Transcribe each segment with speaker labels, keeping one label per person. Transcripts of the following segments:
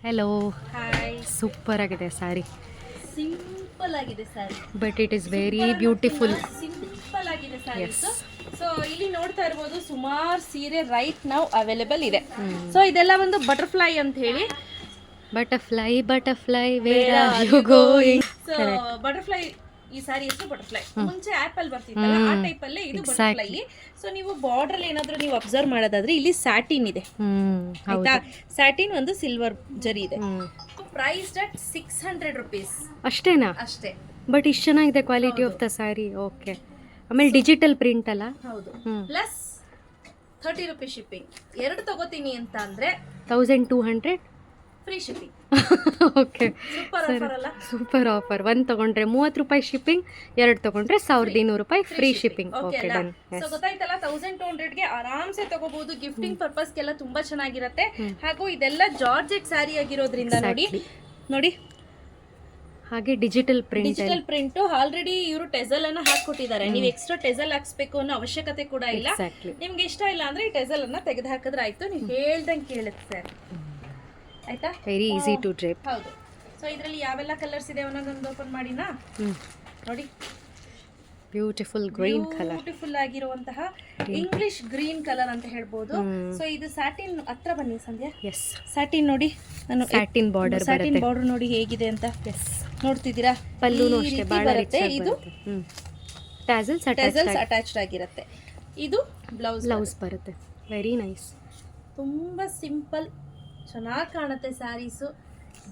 Speaker 1: Hello,
Speaker 2: hi.
Speaker 1: Super ಆಗಿದೆ sari.
Speaker 2: Simple ಆಗಿದೆ sari,
Speaker 1: but it is very beautiful.
Speaker 2: Simple ಆಗಿದೆ saris. So ಇಲ್ಲಿ ನೋಡ್ತಾ ಇರ್ಬೋದು ಸುಮಾರು ಸೀರೆ ರೈಟ್ ನಾವು ಅವೈಲೇಬಲ್ ಇದೆ. ಸೊ ಇದೆಲ್ಲ ಒಂದು ಬಟರ್ಫ್ಲೈ ಅಂತ ಹೇಳಿ.
Speaker 1: Butterfly butterfly where are you going.
Speaker 2: So butterfly ಈ ಸಾರಿ ಹೆಸರು ಬಟರ್ಫ್ಲೈ. ಮುಂಚೆ ಆಪಲ್ ಬರ್ತಿತ್ತಲ್ಲ ಆ ಟೈಪ್ ಅಲ್ಲೇ ಇದು ಬಟರ್ಫ್ಲೈ. ಸೊ ನೀವು ಬಾರ್ಡರ್ ಏನಾದ್ರೂ ನೀವು ಅಬ್ಸರ್ವ್ ಮಾಡೋದಾದ್ರೆ ಇಲ್ಲಿ ಸ್ಯಾಟಿನ್ ಇದೆ ಆಯ್ತಾ. ಸ್ಯಾಟಿನ್ ಒಂದು ಸಿಲ್ವರ್ ಜರಿ ಇದೆ. ಪ್ರೈಸ್ ಅಟ್ 600 rupees
Speaker 1: ಅಷ್ಟೇನಾ?
Speaker 2: ಅಷ್ಟೇ.
Speaker 1: ಬಟ್ ಇಷ್ಟು ಚೆನ್ನಾಗಿದೆ quality of the saree. Okay, ಆಮೇಲೆ ಡಿಜಿಟಲ್ ಪ್ರಿಂಟ್ ಅಲ್ಲ?
Speaker 2: ಹೌದು. Plus 30 rupees shipping. ಎರಡು ತಗೋತೀನಿ ಅಂತ ಅಂದ್ರೆ
Speaker 1: 1200
Speaker 2: free shipping.
Speaker 1: Okay,
Speaker 2: super offer ಅಲ್ಲ?
Speaker 1: Super offer. ಒಂದು ತಗೊಂಡ್ರೆ 30 ರೂಪಾಯಿ ಶಿಪ್ಪಿಂಗ್, ಎರಡು ತಗೊಂಡ್ರೆ 1200 ರೂಪಾಯಿ free shipping. Okay, done.
Speaker 2: So ಗೊತ್ತಾಯ್ತಲ್ಲ, 1200ಗೆ ಆರಾಮ್ಸೆ ತಗೋಬಹುದು. ಗಿಫ್ಟಿಂಗ್ ಪರ್ಪಸ್ಗೆಲ್ಲ ತುಂಬಾ ಚೆನ್ನಾಗಿರುತ್ತೆ. ಹಾಗೂ ಇದೆಲ್ಲ ಜಾರ್ಜೆಟ್ ಸ್ಯಾರಿ ಆಗಿರೋದ್ರಿಂದ ನೋಡಿ
Speaker 1: ಹಾಗೆ ಡಿಜಿಟಲ್
Speaker 2: ಪ್ರಿಂಟ್ ಆಲ್ರೆಡಿ ಇವರು ಟೆಸಲ್ ಅನ್ನ ಹಾಕೊಟ್ಟಿದ್ದಾರೆ. ನೀವು ಎಕ್ಸ್ಟ್ರಾ ಟೆಸಲ್ ಹಾಕ್ಸ್ಬೇಕು ಅನ್ನೋ ಅವಶ್ಯಕತೆ ಕೂಡ ಇಲ್ಲ. ನಿಮ್ಗೆ ಇಷ್ಟ ಇಲ್ಲ ಅಂದ್ರೆ ಈ ಟೆಸಲ್ ಅನ್ನ ತೆಗೆದು ಹಾಕಿದ್ರೆ ಆಯ್ತು. ನೀವು ಹೇಳ್ದಂಗೆ ಕೇಳುತ್ತೆ ಆಯ್ತಾ.
Speaker 1: Very easy to drape.
Speaker 2: ಹೌದು. ಸೊ ಇದರಲ್ಲಿ ಯಾವೆಲ್ಲ ಕಲರ್ಸ್ ಇದೆ ಅನ್ನೋದೊಂದು ಓಪನ್ ಮಾಡಿನಾ ನೋಡಿ.
Speaker 1: ಬ್ಯೂಟಿಫುಲ್ ಗ್ರೀನ್ ಕಲರ್,
Speaker 2: ಬ್ಯೂಟಿಫುಲ್ ಆಗಿರುವಂತಹ ಇಂಗ್ಲಿಷ್ ಗ್ರೀನ್ ಕಲರ್ ಅಂತ ಹೇಳ್ಬೋದು. ಸೊ ಇದು ಸ್ಯಾಟಿನ್ ಹತ್ರ ಬನ್ನಿ ಸಂಧ್ಯಾ.
Speaker 1: ಎಸ್,
Speaker 2: ಸ್ಯಾಟಿನ್ ನೋಡಿ. ನಾನು
Speaker 1: ಸ್ಯಾಟಿನ್ ಬಾರ್ಡರ್
Speaker 2: ನೋಡಿ ಹೇಗಿದೆ ಅಂತ.
Speaker 1: ಎಸ್,
Speaker 2: ನೋಡ್ತಿದ್ದೀರಾ?
Speaker 1: ಪಲ್ಲುನು ಅಷ್ಟೇ ಬಹಳ
Speaker 2: ಬರುತ್ತೆ. ಇದು
Speaker 1: ಟ್ಯಾಸಲ್ಸ್
Speaker 2: ಅಟ್ಯಾಚ್ಡ್ ಆಗಿರುತ್ತೆ. ಇದು ಬ್ಲೌಸ್
Speaker 1: ಬರುತ್ತೆ. Very nice.
Speaker 2: ತುಂಬಾ ಸಿಂಪಲ್, ಚೆನ್ನಾಗಿ ಕಾಣುತ್ತೆ ಸ್ಯಾರೀಸು.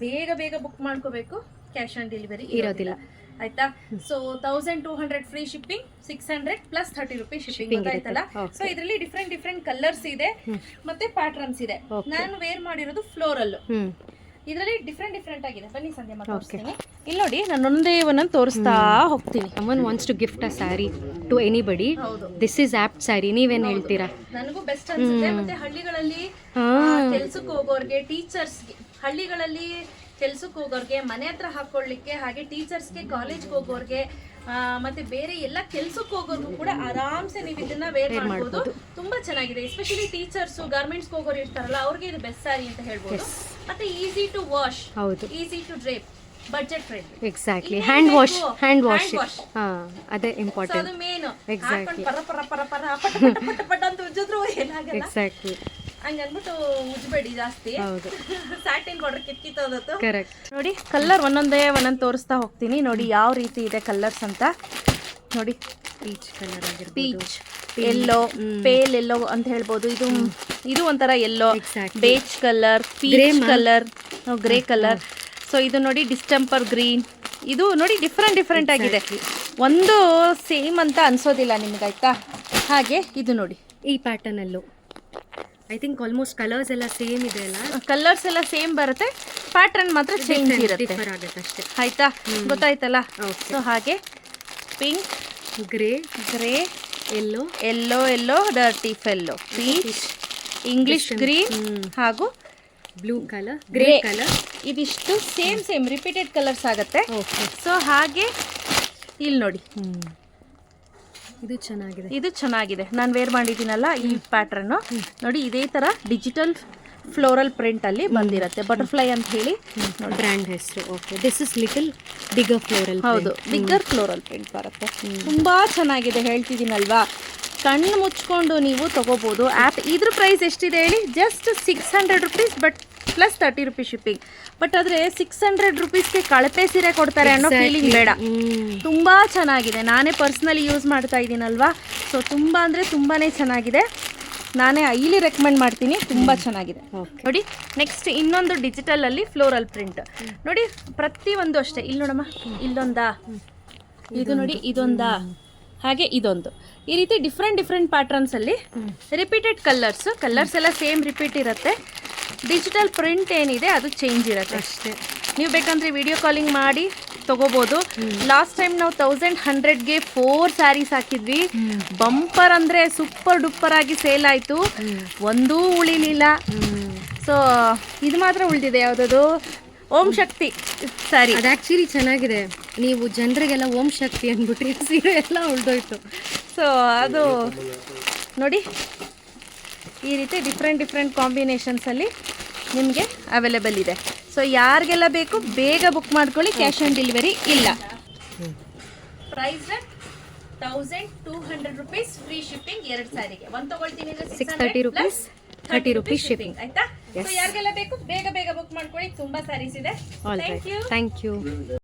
Speaker 2: ಬೇಗ ಬುಕ್ ಮಾಡ್ಕೋಬೇಕು. ಕ್ಯಾಶ್ ಆನ್ ಡೆಲಿವರಿ ಇರೋದಿಲ್ಲ ಆಯ್ತಾ. So 1200 free shipping, 600 plus 30 rupees shipping ಆಯ್ತಲ್ಲ. ಸೊ ಇದರಲ್ಲಿ ಡಿಫ್ರೆಂಟ್ ಕಲರ್ಸ್ ಇದೆ ಮತ್ತೆ ಪ್ಯಾಟರ್ನ್ಸ್ ಇದೆ. ನಾನು ವೇರ್ ಮಾಡಿರೋದು ಫ್ಲೋರಲ್. ಇದರಲ್ಲಿ ಡಿಫ್ರೆಂಟ್ ಆಗಿದೆ. ಬನ್ನಿ ಸಂಧ್ಯಾ ಮಾತಾಡ್ತೀನಿ. ಇಲ್ಲಿ ನೋಡಿ, ನಾನು ಒಂದೊಂದು ತೋರಿಸ್ತಾ ಹೋಗ್ತೀನಿ.
Speaker 1: someone wants to gift a saree to anybody. this is apt saree. ನೀವೇನ್ ಹೇಳ್ತೀರಾ?
Speaker 2: ನನಗೂ ಬೆಸ್ಟ್ ಅನ್ಸುತ್ತೆ. ಮತ್ತೆ ಹಳ್ಳಿಗಳಲ್ಲಿ ಕೆಲ್ಸಕ್ಕೆ ಹೋಗೋರ್ಗೆ, ಟೀಚರ್ಸ್ಗೆ, ಹಳ್ಳಿಗಳಲ್ಲಿ ಕೆಲ್ಸಕ್ಕೆ ಹೋಗೋರ್ಗೆ, ಮನೆ ಹತ್ರ ಹಾಕೊಳ್ಳಿಕ್ಕೆ, ಹಾಗೆ ಟೀಚರ್ಸ್ಗೆ, ಕಾಲೇಜ್ಗೆ ಹೋಗೋರ್ಗೆ, ಮತ್ತೆ ಬೇರೆ ಎಲ್ಲ ಕೆಲ್ಸಕ್ಕೆ ಹೋಗೋರ್ಗೂ ಕೂಡ ಆರಾಮ್ಸೆ ನೀವು ಇದನ್ನ ವೇರ್ ಮಾಡ್ಬೋದು. ತುಂಬಾ ಚೆನ್ನಾಗಿದೆ. ಎಸ್ಪೆಷಲಿ ಟೀಚರ್ಸ್, ಗಾರ್ಮೆಂಟ್ಸ್ ಹೋಗೋರು ಇರ್ತಾರಲ್ಲ ಅವ್ರಿಗೆ ಇದು ಬೆಸ್ಟ್ ಸ್ಯಾರಿ ಅಂತ ಹೇಳ್ಬೋದು. ಮತ್ತೆ easy to wash, easy to drape, budget friendly.
Speaker 1: Exactly. Hand wash ಅದೇ ಇಂಪಾರ್ಟೆಂಟ್.
Speaker 2: ಅದು ಮೇನ್.
Speaker 1: ಎಕ್ಸಾಕ್ಟ್ಲಿ
Speaker 2: ಪಟ ಅಂತ ಉಜ್ಜಿದ್ರು ಏನಾಗಲ್ಲ.
Speaker 1: ಎಕ್ಸಾಕ್ಟ್ಲಿ.
Speaker 2: ಹಂಗನ್ಬಿಟ್ಟು ಉಜ್ಬೇಡಿ ಜಾಸ್ತಿ.
Speaker 1: ಹೌದು,
Speaker 2: ಸ್ಯಾಟಿನ್ ಬಾರ್ಡರ್ ಕಿತ್ಕಿತ್ತೋದತ್ತು.
Speaker 1: ಕರೆಕ್ಟ್.
Speaker 2: ನೋಡಿ ಕಲರ್ ಒಂದೊಂದು ತೋರಿಸ್ತಾ ಹೋಗ್ತೀನಿ. ನೋಡಿ ಯಾವ ರೀತಿ ಇದೆ ಕಲರ್ಸ್ ಅಂತ ನೋಡಿ.
Speaker 1: ಪೀಚ್ ಕಲರ್ ಆಗಿರ್ಬೋದು,
Speaker 2: ಪೀಚ್, ಎಲ್ಲೋ, ಪೇಲ್ ಎಲ್ಲೋ ಅಂತ ಹೇಳ್ಬೋದು. ಇದು ಒಂಥರ yellow, beige colour, peach colour, grey colour. So ಇದು ನೋಡಿ ಡಿಸ್ಟೆಂಪರ್ ಗ್ರೀನ್. ಇದು ನೋಡಿ ಡಿಫ್ರೆಂಟ್ ಆಗಿದೆ. ಒಂದು ಸೇಮ್ ಅಂತ ಅನ್ಸೋದಿಲ್ಲ ನಿಮ್ಗಾಯ್ತಾ. ಹಾಗೆ ಇದು ನೋಡಿ
Speaker 1: ಈ ಪ್ಯಾಟರ್ನ್ ಅಲ್ಲೂ ಐ ಥಿಂಕ್ ಆಲ್ಮೋಸ್ಟ್ ಕಲರ್ಸ್ ಎಲ್ಲ ಸೇಮ್ ಇದೆ ಅಲ್ಲ.
Speaker 2: ಕಲರ್ಸ್ ಎಲ್ಲ ಸೇಮ್ ಬರುತ್ತೆ, ಪ್ಯಾಟರ್ನ್ ಮಾತ್ರ ಚೇಂಜ್ ಇರುತ್ತೆ
Speaker 1: ಅಷ್ಟೇ
Speaker 2: ಆಯ್ತಾ. ಗೊತ್ತಾಯ್ತಲ್ಲ. ಸೊ ಹಾಗೆ pink,
Speaker 1: grey,
Speaker 2: yellow, dirty yellow, peach, English green ಹಾಗೂ
Speaker 1: ಬ್ಲೂ ಕಲರ್, ಗ್ರೇ ಕಲರ್.
Speaker 2: ಇದಿಷ್ಟು ಸೇಮ್ ರಿಪೀಟೆಡ್ ಕಲರ್ಸ್ ಆಗುತ್ತೆ. ಸೊ ಹಾಗೆ ಇಲ್ಲಿ ನೋಡಿ, ಇದು ಚೆನ್ನಾಗಿದೆ. ನಾನು ವೇರ್ ಮಾಡಿದ್ದೀನಲ್ಲ ಈ ಪ್ಯಾಟರ್ನ್ ನೋಡಿ. ಇದೇ ತರ ಡಿಜಿಟಲ್ ಫ್ಲೋರಲ್ ಪ್ರಿಂಟ್ ಅಲ್ಲಿ ಬಂದಿರುತ್ತೆ. ಬಟರ್ಫ್ಲೈ ಅಂತ ಹೇಳಿ
Speaker 1: ಬ್ರ್ಯಾಂಡ್ ಹೆಸರು. Okay, this is little bigger floral.
Speaker 2: ಹೌದು, ಬಿಗ್ಗರ್ ಫ್ಲೋರಲ್ ಪ್ರಿಂಟ್ ಬರುತ್ತೆ. ತುಂಬಾ ಚೆನ್ನಾಗಿದೆ. ಹೇಳ್ತಿದ್ದೀನಲ್ವಾ, ಕಣ್ಣು ಮುಚ್ಕೊಂಡು ನೀವು ತಗೋಬಹುದು. ಇದ್ರ ಪ್ರೈಸ್ ಎಷ್ಟಿದೆ ಹೇಳಿ? Just 600 rupees, but plus 30 rupees shipping. But ಆದರೆ 600 rupeesಗೆ ಕಳಪೆ ಸೀರೆ ಕೊಡ್ತಾರೆ ಅನ್ನೋ ಫೀಲಿಂಗ್ ಬೇಡ. ತುಂಬ ಚೆನ್ನಾಗಿದೆ. ನಾನೇ ಪರ್ಸ್ನಲಿ ಯೂಸ್ ಮಾಡ್ತಾ ಇದ್ದೀನಲ್ವಾ. ಸೊ ತುಂಬ ಅಂದರೆ ತುಂಬಾ ಚೆನ್ನಾಗಿದೆ. ನಾನೇ ಹೈಲಿ ರೆಕಮೆಂಡ್ ಮಾಡ್ತೀನಿ. ತುಂಬ ಚೆನ್ನಾಗಿದೆ ನೋಡಿ. ನೆಕ್ಸ್ಟ್ ಇನ್ನೊಂದು ಡಿಜಿಟಲಲ್ಲಿ ಫ್ಲೋರಲ್ ಪ್ರಿಂಟ್ ನೋಡಿ. ಪ್ರತಿಯೊಂದು ಅಷ್ಟೇ. ಇಲ್ಲಿ ನೋಡಮ್ಮ, ಇಲ್ಲೊಂದಾ, ಇದು ನೋಡಿ, ಇದೊಂದಾ, ಹಾಗೆ ಇದೊಂದು. ಈ ರೀತಿ ಡಿಫ್ರೆಂಟ್ ಪ್ಯಾಟರ್ನ್ಸಲ್ಲಿ ರಿಪೀಟೆಡ್ ಕಲರ್ಸ್ ಎಲ್ಲ ಸೇಮ್ ರಿಪೀಟ್ ಇರುತ್ತೆ. ಡಿಜಿಟಲ್ ಪ್ರಿಂಟ್ ಏನಿದೆ ಅದು ಚೇಂಜ್ ಇರುತ್ತೆ ಅಷ್ಟೇ. ನೀವು ಬೇಕಂದ್ರೆ ವಿಡಿಯೋ ಕಾಲಿಂಗ್ ಮಾಡಿ ತಗೋಬೋದು. ಲಾಸ್ಟ್ ಟೈಮ್ ನಾವು 1100ಗೆ 4 ಸ್ಯಾರೀಸ್ ಹಾಕಿದ್ವಿ. ಬಂಪರ್ ಅಂದರೆ ಸೂಪರ್ ಡೂಪರ್ ಆಗಿ ಸೇಲ್ ಆಯಿತು. ಒಂದೂ ಉಳಿಲಿಲ್ಲ. ಸೊ ಇದು ಮಾತ್ರ ಉಳಿದಿದೆ. ಯಾವುದದು? ಓಂ ಶಕ್ತಿ ಸ್ಯಾರಿ.
Speaker 1: ಅದು ಆ್ಯಕ್ಚುಲಿ ಚೆನ್ನಾಗಿದೆ. ನೀವು ಜನರಿಗೆಲ್ಲ ಓಂ ಶಕ್ತಿ ಅಂದ್ಬಿಟ್ರಿ, ಸೀರೆ ಎಲ್ಲ ಉಳಿದೋಯ್ತು.
Speaker 2: ಸೊ ಅದು ನೋಡಿ, ಈ ರೀತಿ ಡಿಫ್ರೆಂಟ್ ಕಾಂಬಿನೇಷನ್ಸಲ್ಲಿ ನಿಮಗೆ ಅವೈಲೇಬಲ್ ಇದೆ. ಸೊ ಯಾರಿಗೆಲ್ಲ ಬೇಕು ಬೇಗ ಬುಕ್ ಮಾಡ್ಕೊಳ್ಳಿ, ಕ್ಯಾಶ್ ಆನ್ ಡೆಲಿವರಿ ಇಲ್ಲ. ಪ್ರೈಸ್ 1200 rupees, ಫ್ರೀ ಶಿಪ್ಪಿಂಗ್ 2 ಸ್ಯಾರಿಗೆ. ಒಂದು ತಗೊಳ್ತೀನಿ ಅಂದ್ರೆ
Speaker 1: 630 rupees, 30 rupees shipping.
Speaker 2: ಆಯ್ತಾ? ಸೊ ಯಾರಿಗೆಲ್ಲ ಬೇಕು ಬೇಗ ಬುಕ್ ಮಾಡ್ಕೊಳ್ಳಿ, ತುಂಬಾ ಸ್ಯಾರೀಸ್ ಇದೆ.
Speaker 1: All
Speaker 2: thank
Speaker 1: right.
Speaker 2: You.
Speaker 1: Thank you.